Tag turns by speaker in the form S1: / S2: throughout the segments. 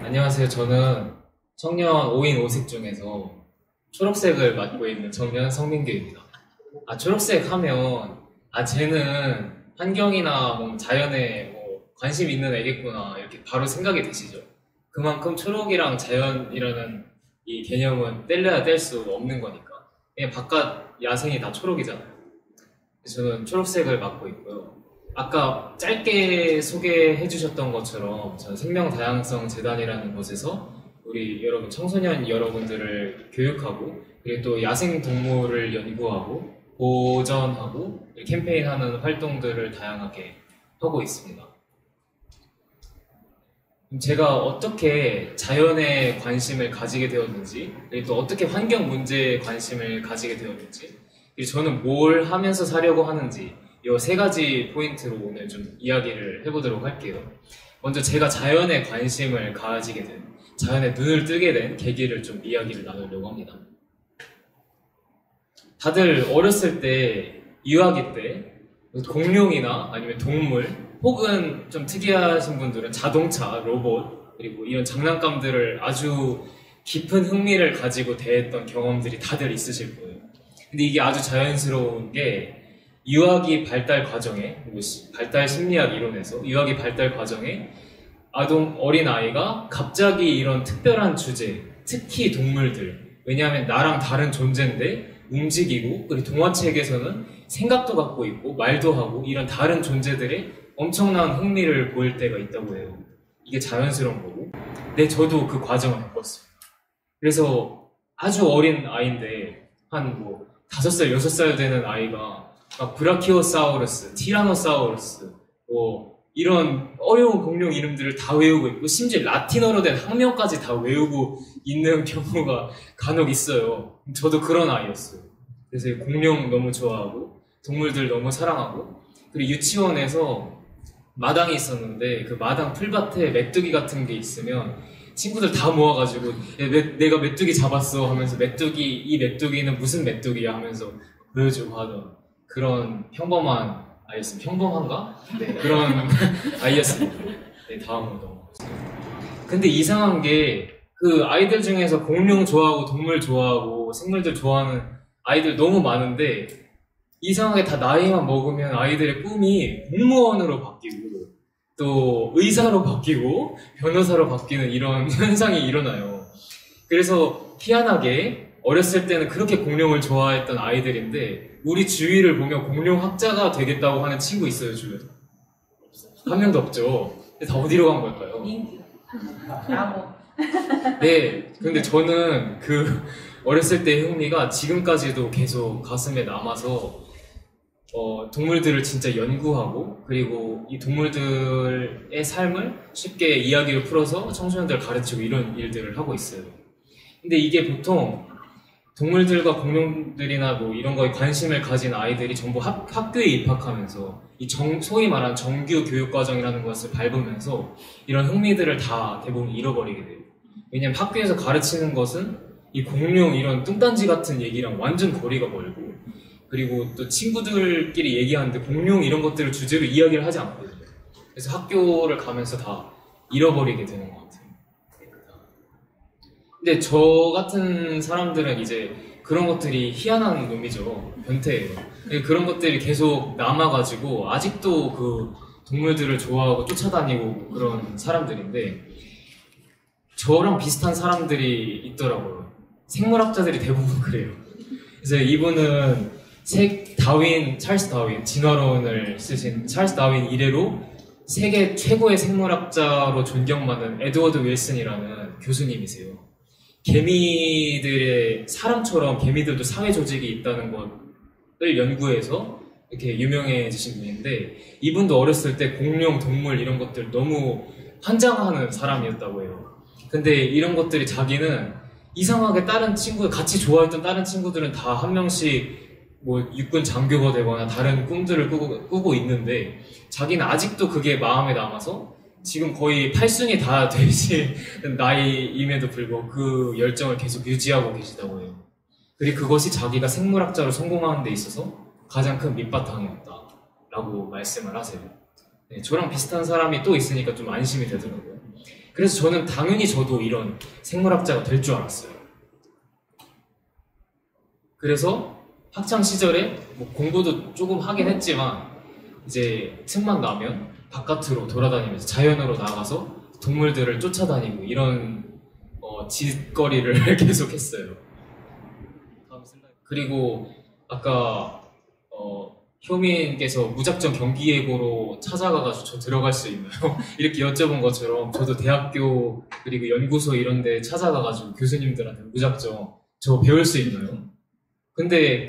S1: 안녕하세요. 저는 청년 5인 5색 중에서 초록색을 맡고 있는 청년 성민규입니다. 초록색 하면, 쟤는 환경이나 뭐 자연에 뭐 관심 있는 애겠구나, 이렇게 바로 생각이 드시죠? 그만큼 초록이랑 자연이라는 이 개념은 뗄래야 뗄 수 없는 거니까. 그냥 바깥 야생이 다 초록이잖아요. 그래서 저는 초록색을 맡고 있고요. 아까 짧게 소개해 주셨던 것처럼 저는 생명다양성 재단이라는 곳에서 우리 여러분 청소년 여러분들을 교육하고, 그리고 또 야생동물을 연구하고 보전하고 캠페인하는 활동들을 다양하게 하고 있습니다. 제가 어떻게 자연에 관심을 가지게 되었는지, 그리고 또 어떻게 환경 문제에 관심을 가지게 되었는지, 그리고 저는 뭘 하면서 사려고 하는지, 이 세 가지 포인트로 오늘 좀 이야기를 해보도록 할게요. 먼저 제가 자연에 관심을 가지게 된, 자연에 눈을 뜨게 된 계기를 좀 이야기를 나누려고 합니다. 다들 어렸을 때, 유아기 때 공룡이나 아니면 동물, 혹은 좀 특이하신 분들은 자동차, 로봇, 그리고 이런 장난감들을 아주 깊은 흥미를 가지고 대했던 경험들이 다들 있으실 거예요. 근데 이게 아주 자연스러운 게, 유아기 발달 과정에, 발달 심리학 이론에서 유아기 발달 과정에 어린 아이가 갑자기 이런 특별한 주제, 특히 동물들, 왜냐하면 나랑 다른 존재인데 움직이고, 그리고 동화책에서는 생각도 갖고 있고 말도 하고 이런 다른 존재들의 엄청난 흥미를 보일 때가 있다고 해요. 이게 자연스러운 거고, 저도 그 과정을 겪었습니다. 그래서 아주 어린 아이인데 한 5살, 6살 되는 아이가 브라키오사우루스, 티라노사우루스, 이런 어려운 공룡 이름들을 다 외우고 있고, 심지어 라틴어로 된 학명까지 다 외우고 있는 경우가 간혹 있어요. 저도 그런 아이였어요. 그래서 공룡 너무 좋아하고, 동물들 너무 사랑하고, 그리고 유치원에서 마당이 있었는데, 그 마당 풀밭에 메뚜기 같은 게 있으면 친구들 다 모아가지고, 내가 메뚜기 잡았어 하면서, 이 메뚜기는 무슨 메뚜기야 하면서 보여주고 하던 그런 평범한 아이였습니다. 평범한가? 네, 그런 아이였습니다. 네, 다음으로 넘어가겠습니다. 근데 이상한 게, 그 아이들 중에서 공룡 좋아하고 동물 좋아하고 생물들 좋아하는 아이들 너무 많은데, 이상하게 다 나이만 먹으면 아이들의 꿈이 공무원으로 바뀌고, 또 의사로 바뀌고, 변호사로 바뀌는 이런 현상이 일어나요. 그래서 희한하게 어렸을 때는 그렇게 공룡을 좋아했던 아이들인데, 우리 주위를 보면 공룡학자가 되겠다고 하는 친구 있어요, 주변에? 한 명도 없죠. 근데 다 어디로 간 걸까요? 네, 근데 저는 어렸을 때의 흥미가 지금까지도 계속 가슴에 남아서, 동물들을 진짜 연구하고, 그리고 이 동물들의 삶을 쉽게 이야기로 풀어서 청소년들 가르치고 이런 일들을 하고 있어요. 근데 이게 보통 동물들과 공룡들이나 이런 거에 관심을 가진 아이들이 전부 학교에 입학하면서 소위 말하는 정규 교육과정이라는 것을 밟으면서 이런 흥미들을 다 대부분 잃어버리게 돼요. 왜냐면 학교에서 가르치는 것은 이 공룡 이런 뚱딴지 같은 얘기랑 완전 거리가 멀고, 그리고 또 친구들끼리 얘기하는데 공룡 이런 것들을 주제로 이야기를 하지 않거든요. 그래서 학교를 가면서 다 잃어버리게 되는 것 같아요. 근데 저 같은 사람들은 이제 그런 것들이 희한한 놈이죠. 변태예요. 그런 것들이 계속 남아가지고 아직도 그 동물들을 좋아하고 쫓아다니고 그런 사람들인데, 저랑 비슷한 사람들이 있더라고요. 생물학자들이 대부분 그래요. 그래서 이분은 찰스 다윈, 진화론을 쓰신 찰스 다윈 이래로 세계 최고의 생물학자로 존경받는 에드워드 윌슨이라는 교수님이세요. 사람처럼 개미들도 사회 조직이 있다는 것을 연구해서 이렇게 유명해지신 분인데, 이분도 어렸을 때 공룡, 동물 이런 것들 너무 환장하는 사람이었다고 해요. 근데 이런 것들이 자기는 이상하게 같이 좋아했던 다른 친구들은 다 한 명씩 육군 장교가 되거나 다른 꿈들을 꾸고 있는데, 자기는 아직도 그게 마음에 남아서 지금 거의 8순이 다 되신 나이임에도 불구하고 그 열정을 계속 유지하고 계시다고 해요. 그리고 그것이 자기가 생물학자로 성공하는 데 있어서 가장 큰 밑바탕이었다라고 말씀을 하세요. 네, 저랑 비슷한 사람이 또 있으니까 좀 안심이 되더라고요. 그래서 저는 당연히 저도 이런 생물학자가 될 줄 알았어요. 그래서 학창 시절에 뭐 공부도 조금 하긴 했지만 이제 틈만 나면 바깥으로 돌아다니면서 자연으로 나가서 동물들을 쫓아다니고 이런 짓거리를 계속했어요. 그리고 아까 효민께서 무작정 경기예보로 찾아가가지고 저 들어갈 수 있나요? 이렇게 여쭤본 것처럼 저도 대학교 그리고 연구소 이런 데 찾아가가지고 교수님들한테 무작정 저 배울 수 있나요? 근데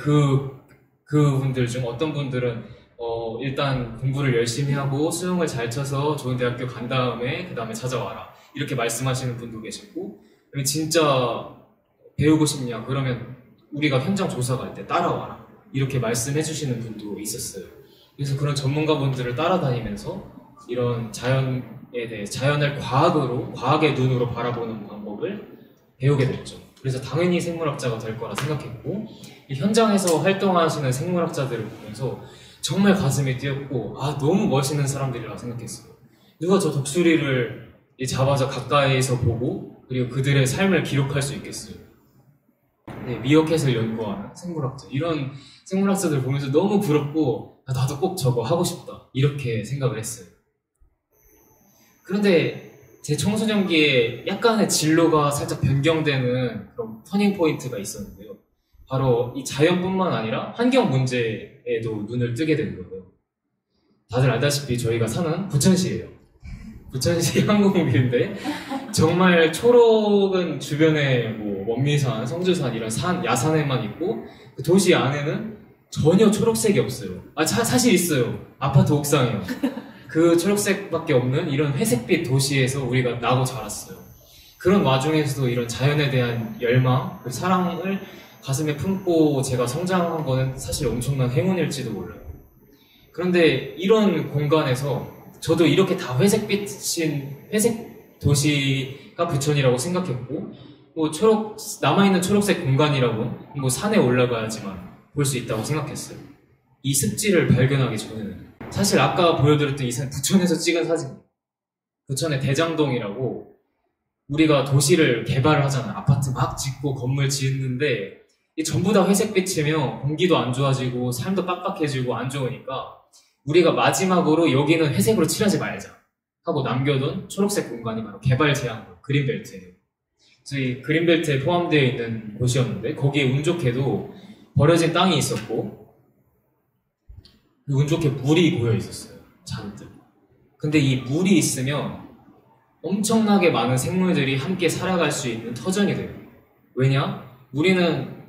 S1: 그분들 중 어떤 분들은 일단 공부를 열심히 하고 수능을 잘 쳐서 좋은 대학교 간 다음에 그 다음에 찾아와라 이렇게 말씀하시는 분도 계시고 진짜 배우고 싶냐 그러면 우리가 현장 조사 갈 때 따라와라 이렇게 말씀해 주시는 분도 있었어요. 그래서 그런 전문가분들을 따라다니면서 이런 자연에 대해 자연을 과학의 눈으로 바라보는 방법을 배우게 됐죠. 그래서 당연히 생물학자가 될 거라 생각했고 현장에서 활동하시는 생물학자들을 보면서 정말 가슴이 뛰었고 너무 멋있는 사람들이라 생각했어요. 누가 저 독수리를 잡아서 가까이에서 보고 그리고 그들의 삶을 기록할 수 있겠어요. 네, 미어캣을 연구하는 생물학자 이런 생물학자들 보면서 너무 부럽고 나도 꼭 저거 하고 싶다 이렇게 생각을 했어요. 그런데 제 청소년기에 약간의 진로가 살짝 변경되는 그런 터닝 포인트가 있었는데요. 바로 이 자연뿐만 아니라 환경 문제에도 눈을 뜨게 된 거예요. 다들 알다시피 저희가 사는 부천시예요. 부천시 항구공비인데 정말 초록은 주변에 뭐 원미산, 성주산 이런 야산에만 있고 그 도시 안에는 전혀 초록색이 없어요. 사실 있어요. 아파트 옥상이요. 그 초록색밖에 없는 이런 회색빛 도시에서 우리가 나고 자랐어요. 그런 와중에서도 이런 자연에 대한 열망, 사랑을 가슴에 품고 제가 성장한 거는 사실 엄청난 행운일지도 몰라요. 그런데 이런 공간에서 저도 이렇게 다 회색 도시가 부천이라고 생각했고 뭐 남아있는 초록색 공간이라고 뭐 산에 올라가야지만 볼 수 있다고 생각했어요. 이 습지를 발견하기 전에는 사실 아까 보여드렸던 이 사진 부천에서 찍은 사진 부천의 대장동이라고 우리가 도시를 개발을 하잖아요. 아파트 막 짓고 건물 짓는데 전부 다 회색빛이면 공기도 안 좋아지고 삶도 빡빡해지고 안 좋으니까 우리가 마지막으로 여기는 회색으로 칠하지 말자 하고 남겨둔 초록색 공간이 바로 개발 제한구 그린벨트예요. 그래서 이 그린벨트에 포함되어 있는 곳이었는데 거기에 운 좋게도 버려진 땅이 있었고 운 좋게 물이 고여 있었어요. 잔뜩. 근데 이 물이 있으면 엄청나게 많은 생물들이 함께 살아갈 수 있는 터전이 돼요. 왜냐? 우리는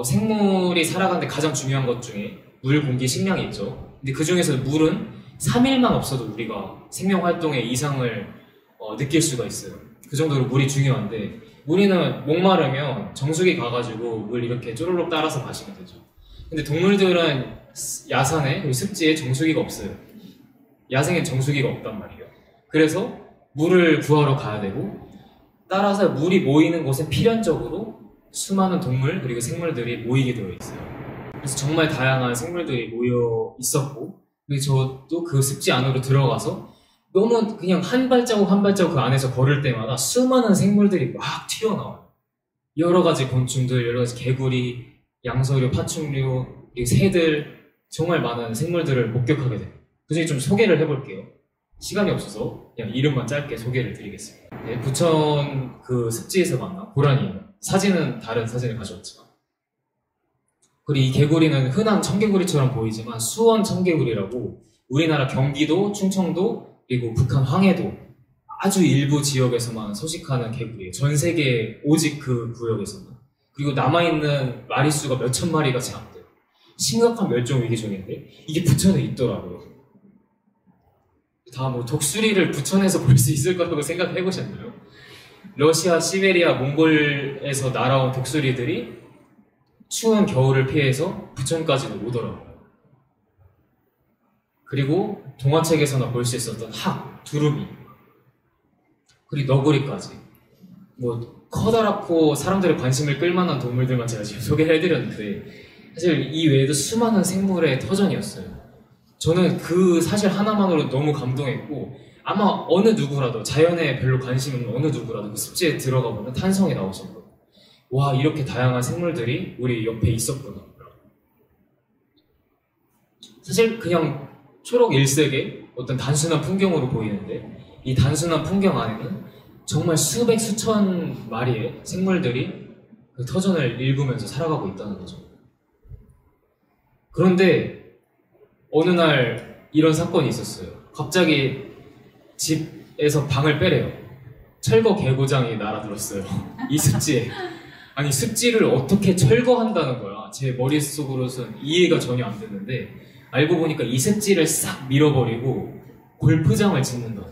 S1: 생물이 살아가는데 가장 중요한 것 중에 물, 공기, 식량이 있죠. 근데 그 중에서 물은 3일만 없어도 우리가 생명활동의 이상을 느낄 수가 있어요. 그 정도로 물이 중요한데 우리는 목마르면 정수기 가가지고 물 이렇게 쪼르륵 따라서 마시면 되죠. 근데 동물들은 야산에 그리고 습지에 정수기가 없어요. 야생엔 정수기가 없단 말이에요. 그래서 물을 구하러 가야 되고 따라서 물이 모이는 곳에 필연적으로 수많은 동물 그리고 생물들이 모이게 되어 있어요. 그래서 정말 다양한 생물들이 모여 있었고 저도 그 습지 안으로 들어가서 너무 그냥 한 발자국 한 발자국 그 안에서 걸을 때마다 수많은 생물들이 막 튀어나와요. 여러 가지 곤충들, 여러 가지 개구리, 양서류, 파충류, 그리고 새들 정말 많은 생물들을 목격하게 돼요. 그 중에 좀 소개를 해볼게요. 시간이 없어서 그냥 이름만 짧게 소개를 드리겠습니다. 네, 부천 그 습지에서 만난 고라니예요. 사진은 다른 사진을 가져왔지만 그리고 이 개구리는 흔한 청개구리처럼 보이지만 수원 청개구리라고 우리나라 경기도, 충청도 그리고 북한 황해도 아주 일부 지역에서만 서식하는 개구리예요. 전 세계 오직 그 구역에서만. 그리고 남아있는 마리수가 몇천 마리가 채 안 돼요. 심각한 멸종 위기 중인데 이게 부천에 있더라고요. 다 뭐 독수리를 부천에서 볼 수 있을 거라고 생각해 보셨나요? 러시아, 시베리아, 몽골에서 날아온 독수리들이 추운 겨울을 피해서 부천까지도 오더라고요. 그리고 동화책에서나 볼 수 있었던 학, 두루미, 그리고 너구리까지 뭐 커다랗고 사람들의 관심을 끌만한 동물들만 제가 지금 소개해드렸는데 사실 이 외에도 수많은 생물의 터전이었어요. 저는 그 사실 하나만으로 너무 감동했고 아마 어느 누구라도, 자연에 별로 관심 있는 어느 누구라도 그 습지에 들어가 보면 탄성이 나오실 거예요. 와, 이렇게 다양한 생물들이 우리 옆에 있었구나. 사실 그냥 초록 일색의 어떤 단순한 풍경으로 보이는데, 이 단순한 풍경 안에는 정말 수백 수천 마리의 생물들이 그 터전을 읽으면서 살아가고 있다는 거죠. 그런데 어느 날 이런 사건이 있었어요. 갑자기 집에서 방을 빼래요. 철거 개고장이 날아들었어요. 이 습지에. 아니, 습지를 어떻게 철거한다는 거야. 제 머릿속으로선 이해가 전혀 안 됐는데, 알고 보니까 이 습지를 싹 밀어버리고 골프장을 짓는다고.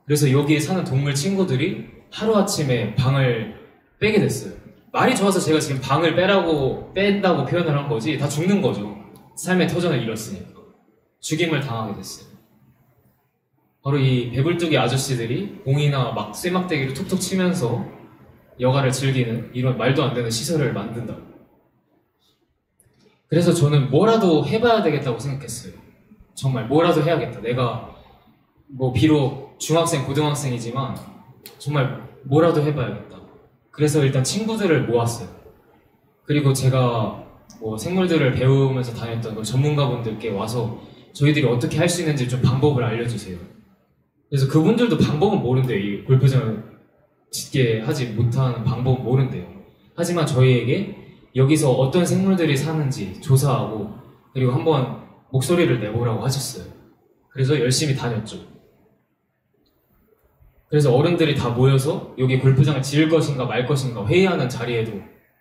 S1: 그래서 여기에 사는 동물 친구들이 하루아침에 방을 빼게 됐어요. 말이 좋아서 제가 지금 방을 뺀다고 표현을 한 거지, 다 죽는 거죠. 삶의 터전을 잃었으니까. 죽임을 당하게 됐어요. 바로 이 배불뚝이 아저씨들이 공이나 막 쇠막대기를 툭툭 치면서 여가를 즐기는 이런 말도 안 되는 시설을 만든다. 그래서 저는 뭐라도 해봐야 되겠다고 생각했어요. 정말 뭐라도 해야겠다. 내가 뭐 비록 중학생, 고등학생이지만 정말 뭐라도 해봐야겠다. 그래서 일단 친구들을 모았어요. 그리고 제가 뭐 생물들을 배우면서 다녔던 그 전문가분들께 와서 저희들이 어떻게 할 수 있는지 좀 방법을 알려주세요. 그래서 그분들도 방법은 모른대요. 이 골프장을 짓게 하지 못하는 방법은 모른대요. 하지만 저희에게 여기서 어떤 생물들이 사는지 조사하고 그리고 한번 목소리를 내보라고 하셨어요. 그래서 열심히 다녔죠. 그래서 어른들이 다 모여서 여기 골프장을 지을 것인가 말 것인가 회의하는 자리에도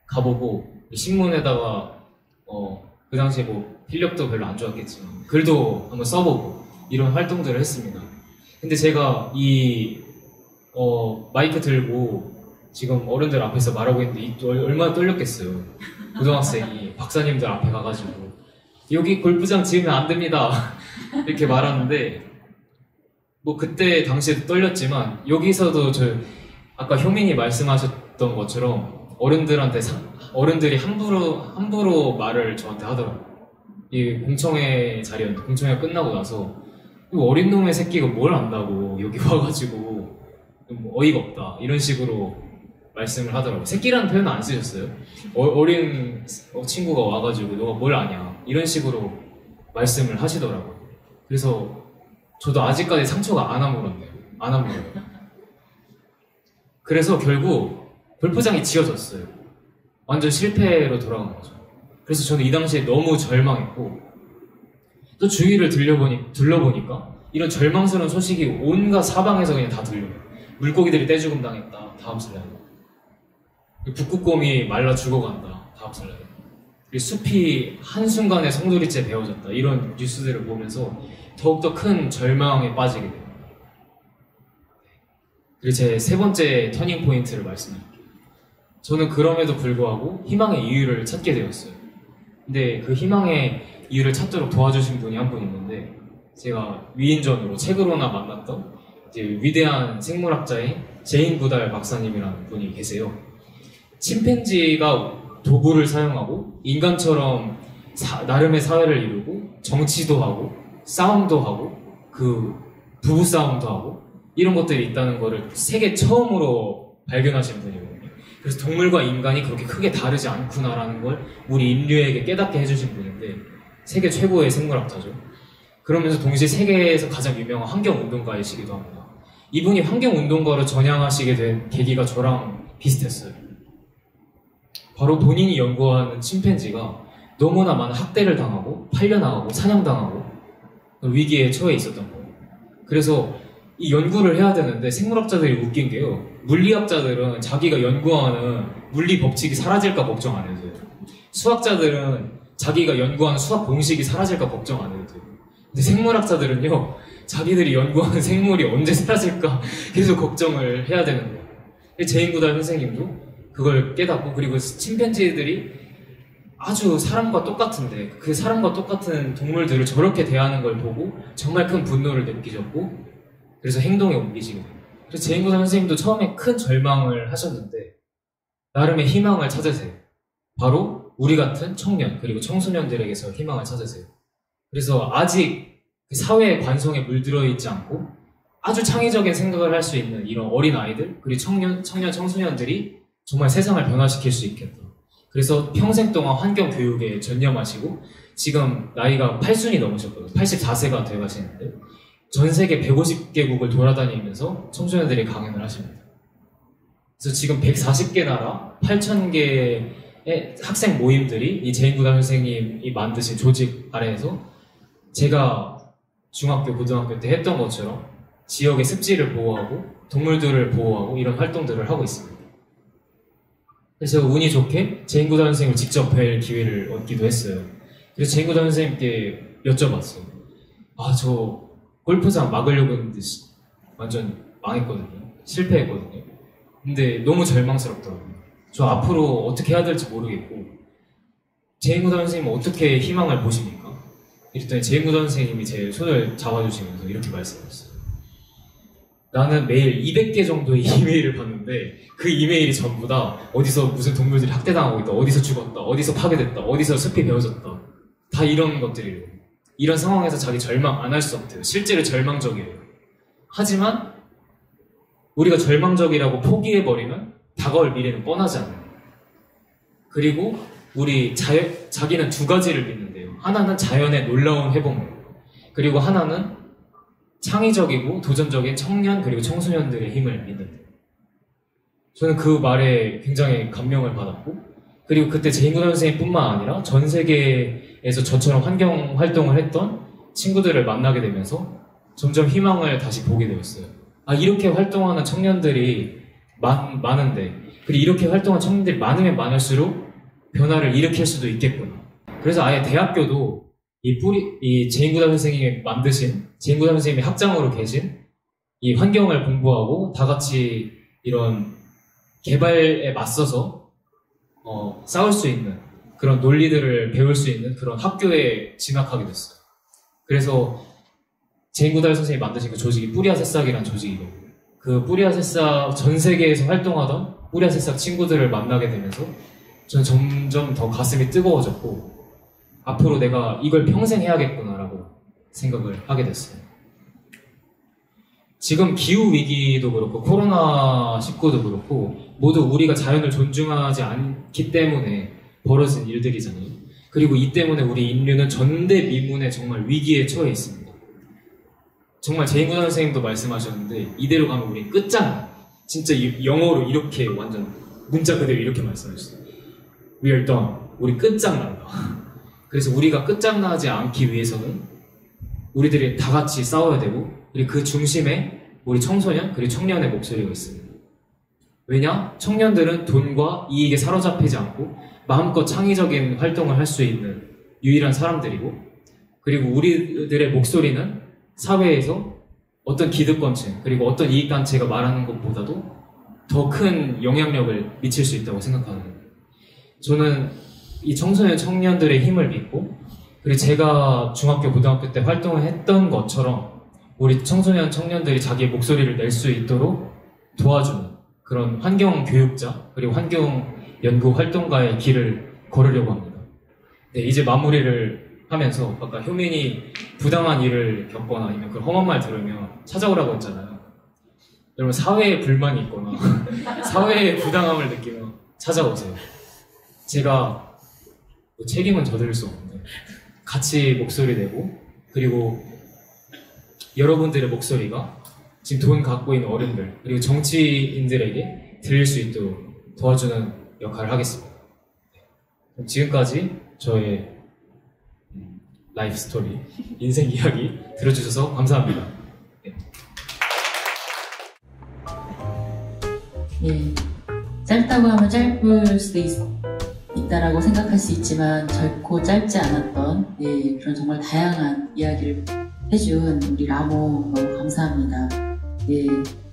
S1: 가보고, 신문에다가 그 당시에 뭐 필력도 별로 안 좋았겠지만 글도 한번 써보고 이런 활동들을 했습니다. 근데 제가 이 마이크 들고 지금 어른들 앞에서 말하고 있는데 얼마나 떨렸겠어요. 고등학생이 박사님들 앞에 가가지고 여기 골프장 지으면 안 됩니다 이렇게 말하는데, 뭐 그때 당시에도 떨렸지만 여기서도 아까 효민이 말씀하셨던 것처럼 어른들이 함부로 말을 저한테 하더라고요. 이 공청회 자리였는데, 공청회가 끝나고 나서 어린 놈의 새끼가 뭘 안다고 여기 와가지고 좀 어이가 없다 이런 식으로 말씀을 하더라고요. 새끼라는 표현은 안 쓰셨어요. 어린 친구가 와가지고 너가 뭘 아냐 이런 식으로 말씀을 하시더라고요. 그래서 저도 아직까지 상처가 안 아물었네요. 안 아물어요. 그래서 결국 골프장이 지어졌어요. 완전 실패로 돌아간 거죠. 그래서 저는 이 당시에 너무 절망했고, 또 주위를 둘러보니까 이런 절망스러운 소식이 온갖 사방에서 그냥 다 들려요. 물고기들이 떼죽음 당했다, 다음 슬라이드. 북극곰이 말라 죽어간다, 다음 슬라이드. 숲이 한순간에 송두리째 베어졌다, 이런 뉴스들을 보면서 더욱더 큰 절망에 빠지게 돼요. 그리고 제 세 번째 터닝 포인트를 말씀드릴게요. 저는 그럼에도 불구하고 희망의 이유를 찾게 되었어요. 근데 그 희망의 이유를 찾도록 도와주신 분이 한 분 있는데, 제가 위인전으로 책으로나 만났던 이제 위대한 생물학자인 제인 구달 박사님이라는 분이 계세요. 침팬지가 도구를 사용하고 인간처럼 나름의 사회를 이루고 정치도 하고 싸움도 하고 그 부부싸움도 하고 이런 것들이 있다는 거를 세계 처음으로 발견하신 분이거든요. 그래서 동물과 인간이 그렇게 크게 다르지 않구나라는 걸 우리 인류에게 깨닫게 해주신 분인데, 세계 최고의 생물학자죠. 그러면서 동시에 세계에서 가장 유명한 환경운동가이시기도 합니다. 이분이 환경운동가로 전향하시게 된 계기가 저랑 비슷했어요. 바로 본인이 연구하는 침팬지가 너무나 많은 학대를 당하고 팔려나가고 사냥당하고 위기에 처해 있었던 거예요. 그래서 이 연구를 해야 되는데 생물학자들이 웃긴 게요, 물리학자들은 자기가 연구하는 물리 법칙이 사라질까 걱정 안 해도 돼요. 수학자들은 자기가 연구하는 수학 공식이 사라질까 걱정 안 해도 돼요. 근데 생물학자들은요, 자기들이 연구하는 생물이 언제 사라질까 계속 걱정을 해야 되는 거예요. 제인 구달 선생님도 그걸 깨닫고, 그리고 침팬지들이 아주 사람과 똑같은데 그 사람과 똑같은 동물들을 저렇게 대하는 걸 보고 정말 큰 분노를 느끼셨고, 그래서 행동에 옮기시게 돼요. 그래서 제인 구달 선생님도 처음에 큰 절망을 하셨는데 나름의 희망을 찾으세요. 바로 우리 같은 청년 그리고 청소년들에게서 희망을 찾으세요. 그래서 아직 사회의 관성에 물들어 있지 않고 아주 창의적인 생각을 할 수 있는 이런 어린 아이들 그리고 청소년들이 정말 세상을 변화시킬 수 있겠다. 그래서 평생 동안 환경 교육에 전념하시고 지금 나이가 8순이 넘으셨거든요. 84세가 되어가시는데 전 세계 150개국을 돌아다니면서 청소년들이 강연을 하십니다. 그래서 지금 140개 나라 8,000개의 학생 모임들이 이 제인구단 선생님이 만드신 조직 아래에서 제가 중학교, 고등학교 때 했던 것처럼 지역의 습지를 보호하고 동물들을 보호하고 이런 활동들을 하고 있습니다. 그래서 운이 좋게 제인구단 선생님을 직접 뵐 기회를 얻기도 했어요. 그래서 제인구단 선생님께 여쭤봤어요. 아, 저 골프장 막으려고 했는데 완전 망했거든요. 실패했거든요. 근데 너무 절망스럽더라고요. 저 앞으로 어떻게 해야 될지 모르겠고 제인구단 선생님은 어떻게 희망을 보십니까? 이랬더니 제인구단 선생님이 제 손을 잡아주시면서 이렇게 말씀하셨어요. 나는 매일 200개 정도의 이메일을 받는데 그 이메일이 전부 다 어디서 무슨 동물들이 학대당하고 있다, 어디서 죽었다, 어디서 파괴됐다, 어디서 숲이 베어졌다, 다 이런 것들이에요. 이런 상황에서 자기 절망 안 할 수 없대요. 실제로 절망적이에요. 하지만 우리가 절망적이라고 포기해버리면 다가올 미래는 뻔하지 않아요. 그리고 우리 자기는 두 가지를 믿는데요. 하나는 자연의 놀라운 회복력, 그리고 하나는 창의적이고 도전적인 청년 그리고 청소년들의 힘을 믿는데요. 저는 그 말에 굉장히 감명을 받았고, 그리고 그때 제인구단 선생님뿐만 아니라 전 세계에서 저처럼 환경 활동을 했던 친구들을 만나게 되면서 점점 희망을 다시 보게 되었어요. 아, 이렇게 활동하는 청년들이 많은데, 그리고 이렇게 활동하는 청년들이 많으면 많을수록 변화를 일으킬 수도 있겠구나. 그래서 아예 대학교도 이 제인구단 선생님이 만드신, 제인구단 선생님이 학장으로 계신 이 환경을 공부하고 다 같이 이런 개발에 맞서서 싸울 수 있는 그런 논리들을 배울 수 있는 그런 학교에 진학하게 됐어요. 그래서 제인구단 선생님이 만드신 그 조직이 뿌리와 새싹이라는 조직이거든요. 그 뿌리와 새싹, 전 세계에서 활동하던 뿌리와 새싹 친구들을 만나게 되면서 저는 점점 더 가슴이 뜨거워졌고, 앞으로 내가 이걸 평생 해야겠구나라고 생각을 하게 됐어요. 지금 기후위기도 그렇고 코로나19도 그렇고 모두 우리가 자연을 존중하지 않기 때문에 벌어진 일들이잖아요. 그리고 이 때문에 우리 인류는 전대미문의 정말 위기에 처해 있습니다. 정말 제인구단 선생님도 말씀하셨는데 이대로 가면 우리 끝장, 진짜 영어로 이렇게 완전 문자 그대로 이렇게 말씀하셨어요. We are done. 우리 끝장난다. 그래서 우리가 끝장나지 않기 위해서는 우리들이 다 같이 싸워야 되고, 그리고 그 중심에 우리 청소년 그리고 청년의 목소리가 있습니다. 왜냐? 청년들은 돈과 이익에 사로잡히지 않고 마음껏 창의적인 활동을 할 수 있는 유일한 사람들이고, 그리고 우리들의 목소리는 사회에서 어떤 기득권층 그리고 어떤 이익단체가 말하는 것보다도 더 큰 영향력을 미칠 수 있다고 생각하는 거예요. 저는 이 청소년 청년들의 힘을 믿고, 그리고 제가 중학교 고등학교 때 활동을 했던 것처럼 우리 청소년 청년들이 자기의 목소리를 낼 수 있도록 도와주는 그런 환경 교육자 그리고 환경 연구 활동가의 길을 걸으려고 합니다. 네, 이제 마무리를 하면서 아까 효민이 부당한 일을 겪거나 아니면 그런 험한 말 들으면 찾아오라고 했잖아요. 여러분, 사회에 불만이 있거나 사회의 부당함을 느끼면 찾아오세요. 제가 책임은 져드릴 수 없는데 같이 목소리 내고, 그리고 여러분들의 목소리가 지금 돈 갖고 있는 어른들 그리고 정치인들에게 들릴 수 있도록 도와주는 역할을 하겠습니다. 지금까지 저의 라이프 스토리, 인생 이야기 들어주셔서 감사합니다.
S2: 예, 짧다고 하면 짧을 수도 있다라고 생각할 수 있지만 결코 짧지 않았던 그런 정말 다양한 이야기를 해준 우리 라모 너무 감사합니다.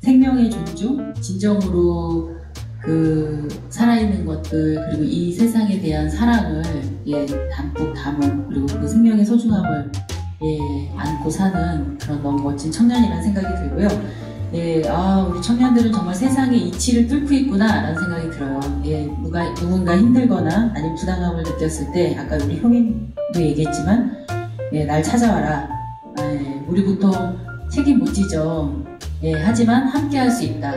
S2: 생명의 존중, 진정으로 그 살아있는 것들 그리고 이 세상에 대한 사랑을 담고 담은, 그리고 그 생명의 소중함을 안고 사는 그런 너무 멋진 청년이라는 생각이 들고요. 우리 청년들은 정말 세상의 이치를 뚫고 있구나 라는 생각이 들어요. 누군가 힘들거나 아니면 부당함을 느꼈을 때 아까 우리 효민도 얘기했지만 날 찾아와라. 우리 보통 책임 못 지죠. 예, 하지만 함께 할 수 있다.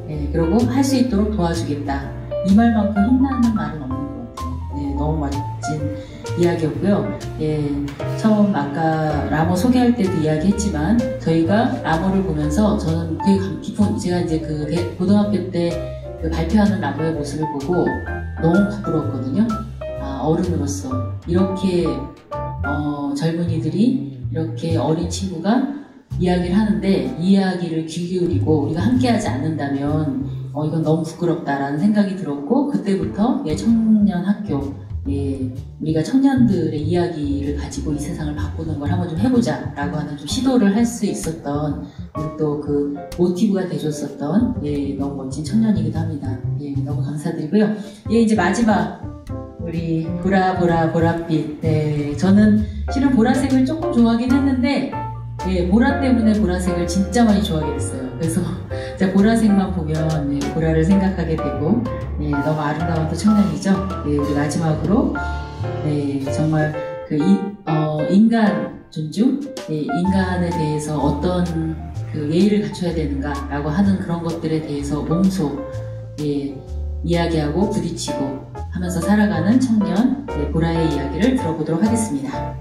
S2: 예, 그리고 할 수 있도록 도와주겠다. 이 말만큼 힘나는 말은 없는 것 같아요. 예, 너무 멋진 이야기였고요. 예, 처음 아까 라모 소개할 때도 이야기했지만 저희가 라모를 보면서 저는 되게 깊은, 제가 이제 그 고등학교 때 그 발표하는 라모의 모습을 보고 너무 부끄러웠거든요. 아, 어른으로서 이렇게 젊은이들이, 이렇게 어린 친구가 이야기를 하는데 이 이야기를 귀 기울이고 우리가 함께하지 않는다면 이건 너무 부끄럽다라는 생각이 들었고, 그때부터 청년 학교, 우리가 청년들의 이야기를 가지고 이 세상을 바꾸는 걸 한번 좀 해보자 라고 하는 좀 시도를 할 수 있었던, 또 그 모티브가 돼줬었던 너무 멋진 청년이기도 합니다. 너무 감사드리고요. 이제 마지막 우리 보랏빛. 저는 실은 보라색을 조금 좋아하긴 했는데 보라 때문에 보라색을 진짜 많이 좋아하게 됐어요. 그래서 제가 보라색만 보면 보라를 생각하게 되고 너무 아름다운 또 청년이죠. 우리 마지막으로 정말 그 인간 존중, 인간에 대해서 어떤 그 예의를 갖춰야 되는가라고 하는 그런 것들에 대해서 몸소 이야기하고 부딪히고 하면서 살아가는 청년 보라의 이야기를 들어보도록 하겠습니다.